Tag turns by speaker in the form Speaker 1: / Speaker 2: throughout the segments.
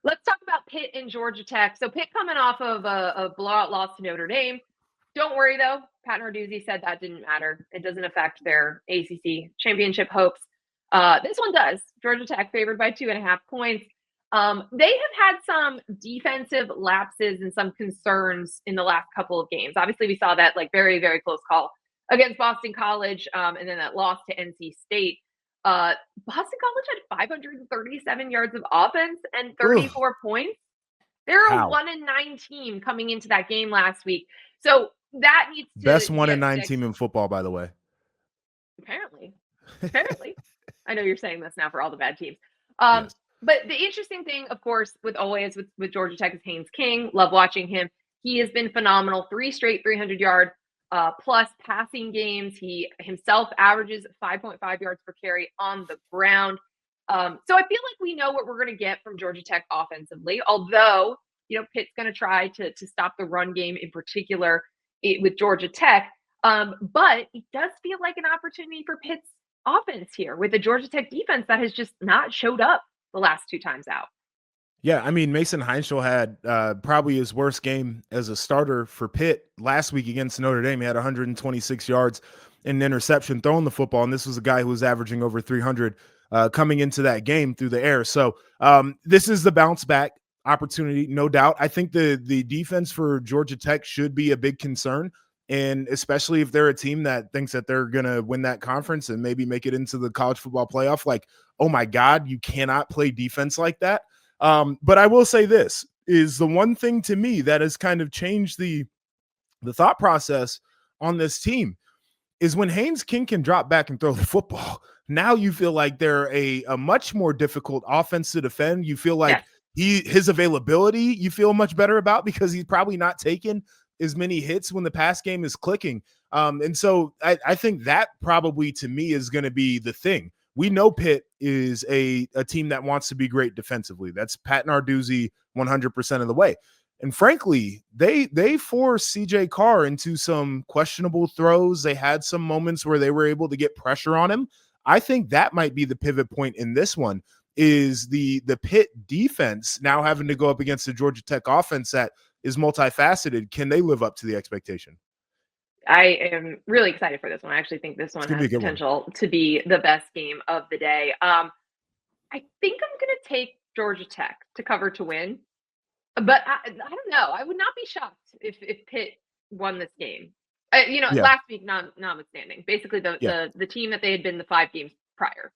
Speaker 1: Let's talk about Pitt and Georgia Tech. So Pitt coming off of a blowout loss to Notre Dame. Don't worry, though. Pat Narduzzi said that didn't matter. It doesn't affect their ACC championship hopes. This one does. Georgia Tech favored by 2.5 points. They have had some defensive lapses and some concerns in the last couple of games. Obviously, we saw that very, very close call against Boston College, and then that loss to NC State. Boston College had 537 yards of offense and 34
Speaker 2: Ugh.
Speaker 1: points. They're a
Speaker 2: How?
Speaker 1: 1-9 team coming into that game last week. So that needs
Speaker 2: Best
Speaker 1: to
Speaker 2: one
Speaker 1: get
Speaker 2: and nine
Speaker 1: fixed.
Speaker 2: team in football, by the way.
Speaker 1: Apparently. I know you're saying this now for all the bad teams.
Speaker 2: Yes.
Speaker 1: But the interesting thing, of course, with Georgia Tech is Haynes King. Love watching him. He has been phenomenal. 3 straight 300-yard plus passing games. He himself averages 5.5 yards per carry on the ground. So I feel like we know what we're going to get from Georgia Tech offensively, although, Pitt's going to try to stop the run game in particular with Georgia Tech. But it does feel like an opportunity for Pitt's offense here with the Georgia Tech defense that has just not showed up the last 2 times out.
Speaker 2: Yeah, I mean, Mason Heinschel had probably his worst game as a starter for Pitt last week against Notre Dame. He had 126 yards and an interception throwing the football, and this was a guy who was averaging over 300 coming into that game through the air. So this is the bounce back opportunity, no doubt. I think the defense for Georgia Tech should be a big concern, and especially if they're a team that thinks that they're going to win that conference and maybe make it into the college football playoff. Like, oh my God, you cannot play defense like that. But I will say this is the one thing to me that has kind of changed the thought process on this team is when Haynes King can drop back and throw the football. Now you feel like they're a much more difficult offense to defend. You feel like his availability you feel much better about because he's probably not taking as many hits when the pass game is clicking. And so I think that probably to me is going to be the thing. We know Pitt is a team that wants to be great defensively. That's Pat Narduzzi 100% of the way. And frankly, they forced CJ Carr into some questionable throws. They had some moments where they were able to get pressure on him. I think that might be the pivot point in this one is the Pitt defense now having to go up against the Georgia Tech offense that is multifaceted. Can they live up to the expectation?
Speaker 1: I am really excited for this one. I actually think this one has potential to be the best game of the day. I think I'm going to take Georgia Tech to cover to win, but I don't know. I would not be shocked if Pitt won this game. Last week, notwithstanding, basically the team that they had been the 5 games prior.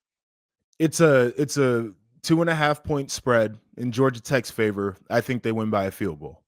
Speaker 2: It's a 2.5 point spread in Georgia Tech's favor. I think they win by a field goal.